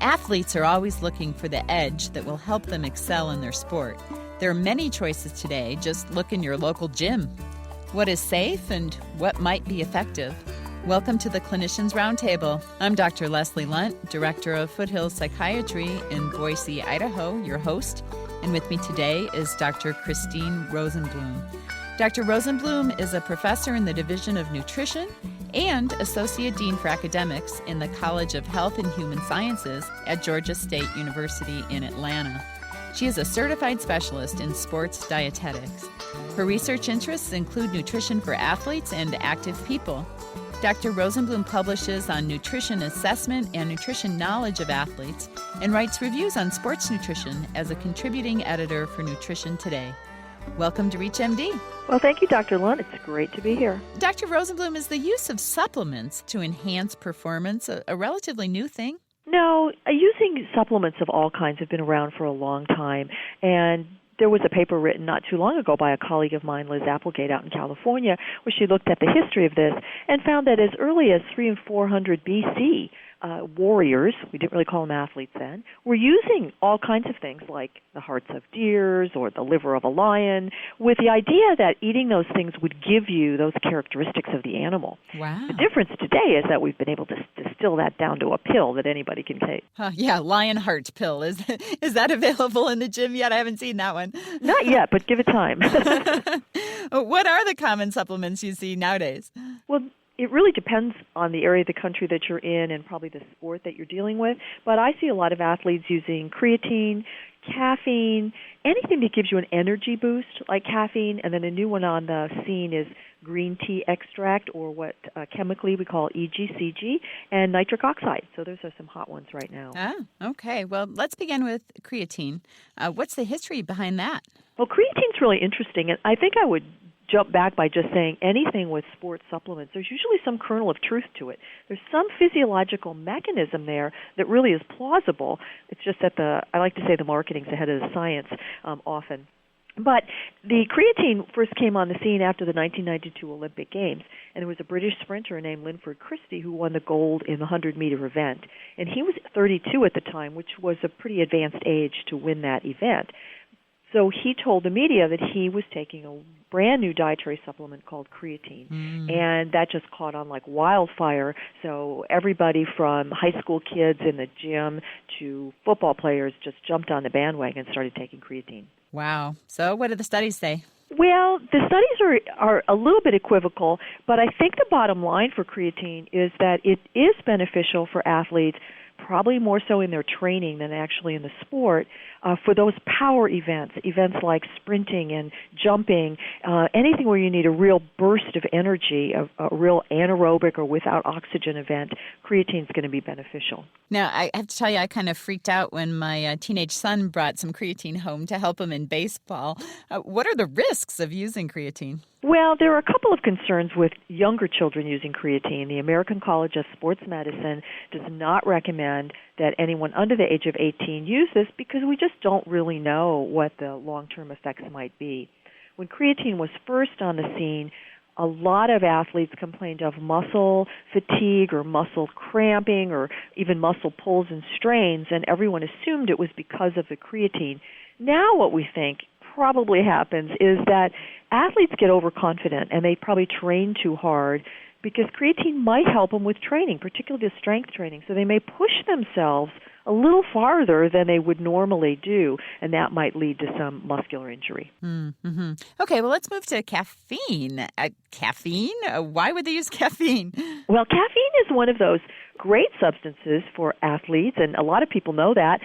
Athletes are always looking for the edge that will help them excel in their sport. There are many choices today. Just look in your local gym. What is safe and what might be effective? Welcome to the Clinicians Roundtable. I'm Dr. Leslie Lundt, Director of Foothills Psychiatry in Boise, Idaho, your host. And with me today is Dr. Christine Rosenbloom. Dr. Rosenbloom is a professor in the Division of Nutrition and Associate Dean for Academics in the College of Health and Human Sciences at Georgia State University in Atlanta. She is a certified specialist in sports dietetics. Her research interests include nutrition for athletes and active people. Dr. Rosenbloom publishes on nutrition assessment and nutrition knowledge of athletes and writes reviews on sports nutrition as a contributing editor for Nutrition Today. Welcome to ReachMD. Well, thank you, Dr. Lundt. It's great to be here. Dr. Rosenbloom, is the use of supplements to enhance performance a relatively new thing? No, using supplements of all kinds have been around for a long time, and there was a paper written not too long ago by a colleague of mine, Liz Applegate, out in California, where she looked at the history of this and found that as early as 300 and 400 BC, warriors, we didn't really call them athletes then, were using all kinds of things like the hearts of deers or the liver of a lion with the idea that eating those things would give you those characteristics of the animal. Wow. The difference today is that we've been able to distill that down to a pill that anybody can take. Yeah, lion heart pill. Is that available in the gym yet? I haven't seen that one. Not yet, but give it time. What are the common supplements you see nowadays? Well, it really depends on the area of the country that you're in and probably the sport that you're dealing with. But I see a lot of athletes using creatine, caffeine, anything that gives you an energy boost like caffeine. And then a new one on the scene is green tea extract, or what chemically we call EGCG, and nitric oxide. So those are some hot ones right now. Ah, okay. Well, let's begin with creatine. What's the history behind that? Well, creatine's really interesting, and I think I would jump back by just saying anything with sports supplements, there's usually some kernel of truth to it. There's some physiological mechanism there that really is plausible. It's just that I like to say the marketing's ahead of the science often. But the creatine first came on the scene after the 1992 Olympic Games, and there was a British sprinter named Linford Christie who won the gold in the 100-meter event. And he was 32 at the time, which was a pretty advanced age to win that event. So he told the media that he was taking a brand new dietary supplement called creatine, and that just caught on like wildfire. So everybody from high school kids in the gym to football players just jumped on the bandwagon and started taking creatine. Wow. So what did the studies say? Well, the studies are a little bit equivocal, but I think the bottom line for creatine is that it is beneficial for athletes, probably more so in their training than actually in the sport, for those power events like sprinting and jumping, anything where you need a real burst of energy, a real anaerobic or without oxygen event, creatine's going to be beneficial. Now, I have to tell you, I kind of freaked out when my teenage son brought some creatine home to help him in baseball. What are the risks of using creatine? Well, there are a couple of concerns with younger children using creatine. The American College of Sports Medicine does not recommend that anyone under the age of 18 use this because we just don't really know what the long-term effects might be. When creatine was first on the scene, a lot of athletes complained of muscle fatigue or muscle cramping or even muscle pulls and strains, and everyone assumed it was because of the creatine. Now what we think probably happens is that athletes get overconfident and they probably train too hard because creatine might help them with training, particularly the strength training. So they may push themselves a little farther than they would normally do, and that might lead to some muscular injury. Mm-hmm. Okay, well, let's move to caffeine. Caffeine? Why would they use caffeine? Well, caffeine is one of those great substances for athletes, and a lot of people know that.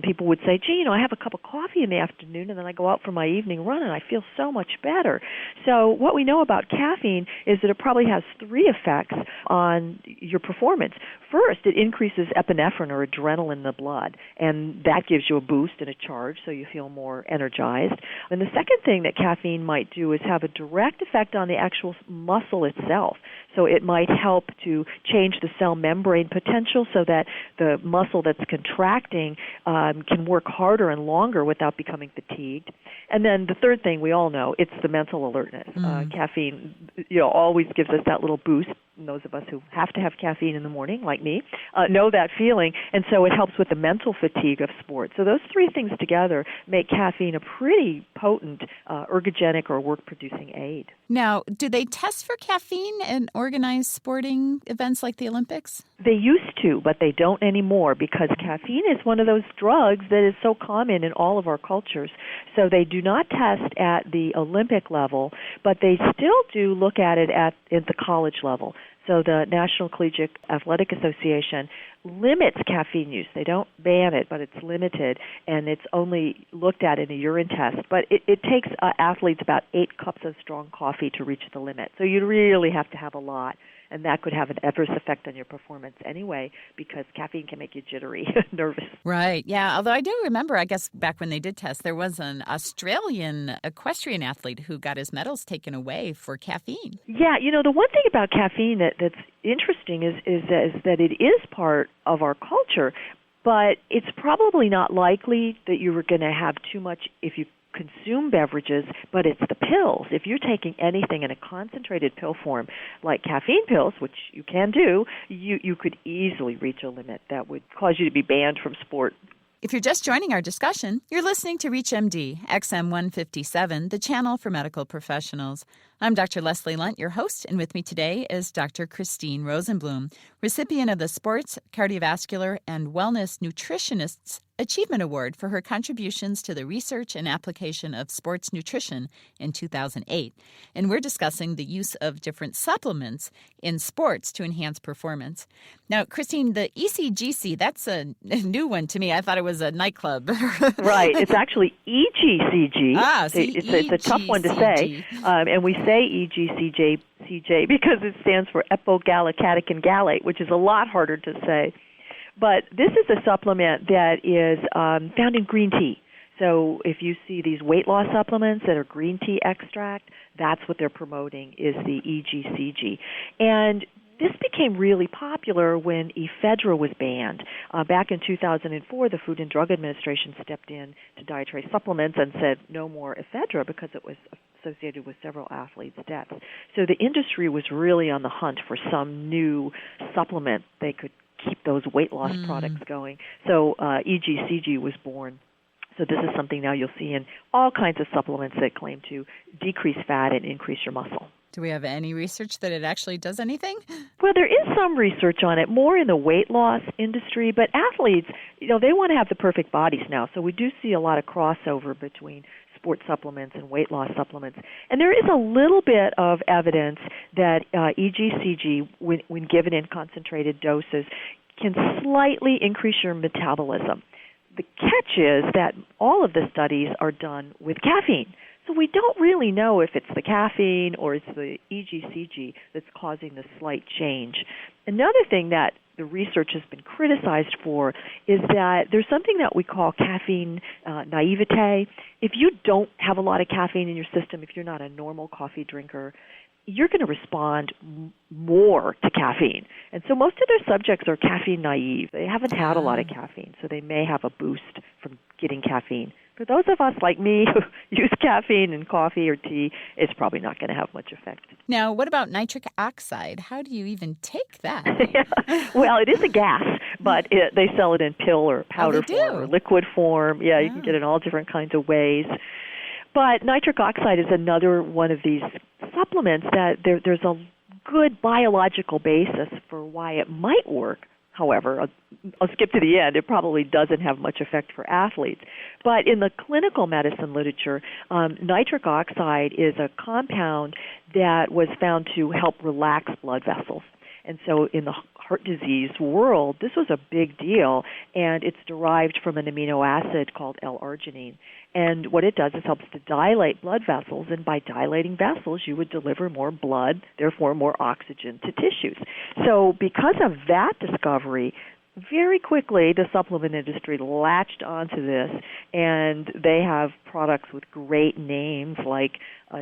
People would say, gee, I have a cup of coffee in the afternoon, and then I go out for my evening run, and I feel so much better. So what we know about caffeine is that it probably has three effects on your performance. First, it increases epinephrine or adrenaline in the blood, and that gives you a boost and a charge, so you feel more energized. And the second thing that caffeine might do is have a direct effect on the actual muscle itself. So it might help to change the cell membrane potential so that the muscle that's contracting can work harder and longer without becoming fatigued. And then the third thing we all know, it's the mental alertness. Caffeine, always gives us that little boost and those of us who have to have caffeine in the morning, like me, know that feeling, and so it helps with the mental fatigue of sports. So those three things together make caffeine a pretty potent ergogenic or work-producing aid. Now, do they test for caffeine in organized sporting events like the Olympics? They used to, but they don't anymore because caffeine is one of those drugs that is so common in all of our cultures. So they do not test at the Olympic level, but they still do look at it at the college level. So the National Collegiate Athletic Association limits caffeine use. They don't ban it, but it's limited, and it's only looked at in a urine test. But it takes athletes about 8 cups of strong coffee to reach the limit. So you really have to have a lot, and that could have an adverse effect on your performance anyway because caffeine can make you jittery, nervous. Right, yeah. Although I do remember, I guess, back when they did test, there was an Australian equestrian athlete who got his medals taken away for caffeine. Yeah, the one thing about caffeine that's interesting is that it is part of our culture, but it's probably not likely that you were going to have too much if you consume beverages, but it's the pills. If you're taking anything in a concentrated pill form, like caffeine pills, which you can do, you could easily reach a limit that would cause you to be banned from sport. If you're just joining our discussion, you're listening to ReachMD, XM 157, the channel for medical professionals. I'm Dr. Leslie Lundt, your host, and with me today is Dr. Christine Rosenbloom, recipient of the Sports, Cardiovascular, and Wellness Nutritionists Achievement Award for her contributions to the research and application of sports nutrition in 2008. And we're discussing the use of different supplements in sports to enhance performance. Now, Christine, the ECGC, that's a new one to me. I thought it was a nightclub. Right. It's actually EGCG. It's a tough one to say. And we say EGCG because it stands for epogallocatechin gallate, which is a lot harder to say. But this is a supplement that is found in green tea. So if you see these weight loss supplements that are green tea extract, that's what they're promoting is the EGCG. And this became really popular when ephedra was banned. Back in 2004, the Food and Drug Administration stepped in to dietary supplements and said no more ephedra because it was associated with several athletes' deaths. So the industry was really on the hunt for some new supplement they could keep those weight loss products going. So EGCG was born. So this is something now you'll see in all kinds of supplements that claim to decrease fat and increase your muscle. Do we have any research that it actually does anything? Well, there is some research on it, more in the weight loss industry, but athletes, they want to have the perfect bodies now. So we do see a lot of crossover between sports supplements and weight loss supplements. And there is a little bit of evidence that EGCG, when given in concentrated doses, can slightly increase your metabolism. The catch is that all of the studies are done with caffeine. So we don't really know if it's the caffeine or it's the EGCG that's causing the slight change. Another thing that the research has been criticized for is that there's something that we call caffeine naivete. If you don't have a lot of caffeine in your system, if you're not a normal coffee drinker, you're going to respond more to caffeine. And so most of their subjects are caffeine naive. They haven't had a lot of caffeine, so they may have a boost from getting caffeine. For those of us like me who use caffeine in coffee or tea, it's probably not going to have much effect. Now, what about nitric oxide? How do you even take that? Well, it is a gas, but they sell it in pill or powder form or liquid form. Yeah, you can get it in all different kinds of ways. But nitric oxide is another one of these supplements that there's a good biological basis for why it might work. However, I'll skip to the end. It probably doesn't have much effect for athletes. But in the clinical medicine literature, nitric oxide is a compound that was found to help relax blood vessels. And so in the heart disease world, this was a big deal, and it's derived from an amino acid called L-arginine. And what it does is helps to dilate blood vessels, and by dilating vessels, you would deliver more blood, therefore more oxygen to tissues. So because of that discovery, very quickly the supplement industry latched onto this, and they have products with great names like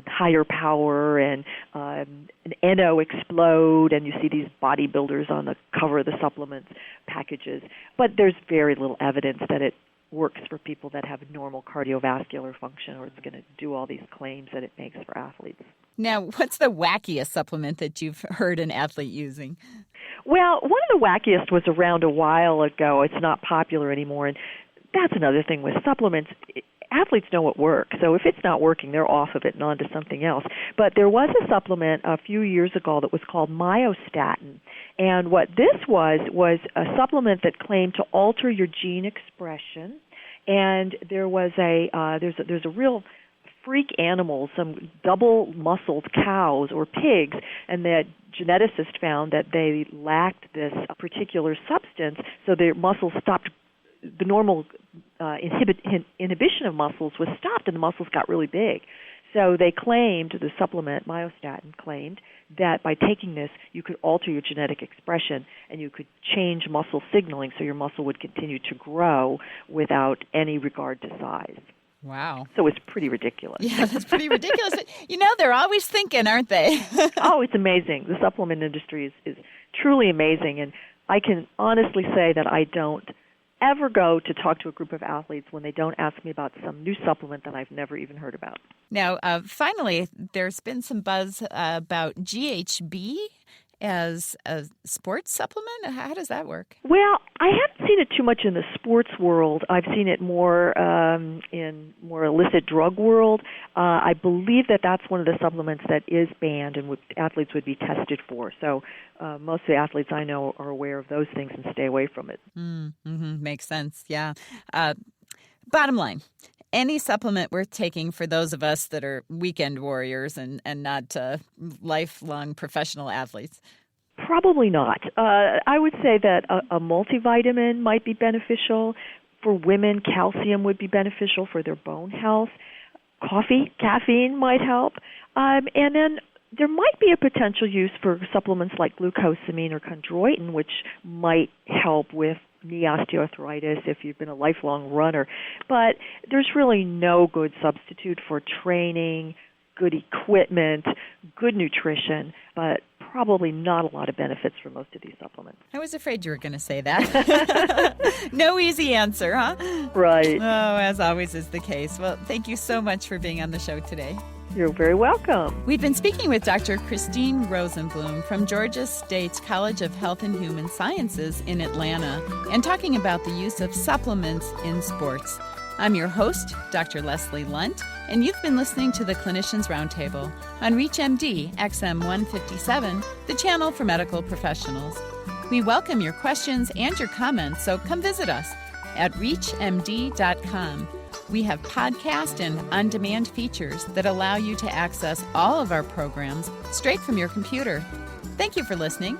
Higher Power and an NO Explode, and you see these bodybuilders on the cover of the supplements packages. But there's very little evidence that it works for people that have normal cardiovascular function, or it's going to do all these claims that it makes for athletes. Now, what's the wackiest supplement that you've heard an athlete using? Well, one of the wackiest was around a while ago. It's not popular anymore, and that's another thing with supplements. Athletes know what works, so if it's not working, they're off of it and on to something else. But there was a supplement a few years ago that was called myostatin, and what this was a supplement that claimed to alter your gene expression. And there was there's a real freak animal, some double-muscled cows or pigs, and that geneticists found that they lacked this particular substance, so their muscles stopped. The normal inhibition of muscles was stopped, and the muscles got really big. So they claimed, the supplement myostatin claimed, that by taking this, you could alter your genetic expression and you could change muscle signaling so your muscle would continue to grow without any regard to size. Wow. So it's pretty ridiculous. Yeah, that's pretty ridiculous. They're always thinking, aren't they? Oh, it's amazing. The supplement industry is truly amazing, and I can honestly say that I don't ever go to talk to a group of athletes when they don't ask me about some new supplement that I've never even heard about. Now, finally, there's been some buzz about GHB as a sports supplement. How does that work? Well, I haven't seen it too much in the sports world. I've seen it more in more illicit drug world. I believe that that's one of the supplements that is banned and athletes would be tested for. So most of the athletes I know are aware of those things and stay away from it. Mm-hmm. Makes sense, yeah. Bottom line, any supplement worth taking for those of us that are weekend warriors and not lifelong professional athletes? Probably not. I would say that a multivitamin might be beneficial. For women, calcium would be beneficial for their bone health. Caffeine might help. And then there might be a potential use for supplements like glucosamine or chondroitin, which might help with knee osteoarthritis if you've been a lifelong runner. But there's really no good substitute for training, good equipment, good nutrition, but probably not a lot of benefits for most of these supplements. I was afraid you were going to say that. No easy answer, huh? Right. Oh, as always is the case. Well, thank you so much for being on the show today. You're very welcome. We've been speaking with Dr. Christine Rosenbloom from Georgia State's College of Health and Human Sciences in Atlanta and talking about the use of supplements in sports. I'm your host, Dr. Leslie Lundt, and you've been listening to the Clinicians Roundtable on ReachMD XM 157, the channel for medical professionals. We welcome your questions and your comments, so come visit us at reachmd.com. We have podcast and on-demand features that allow you to access all of our programs straight from your computer. Thank you for listening.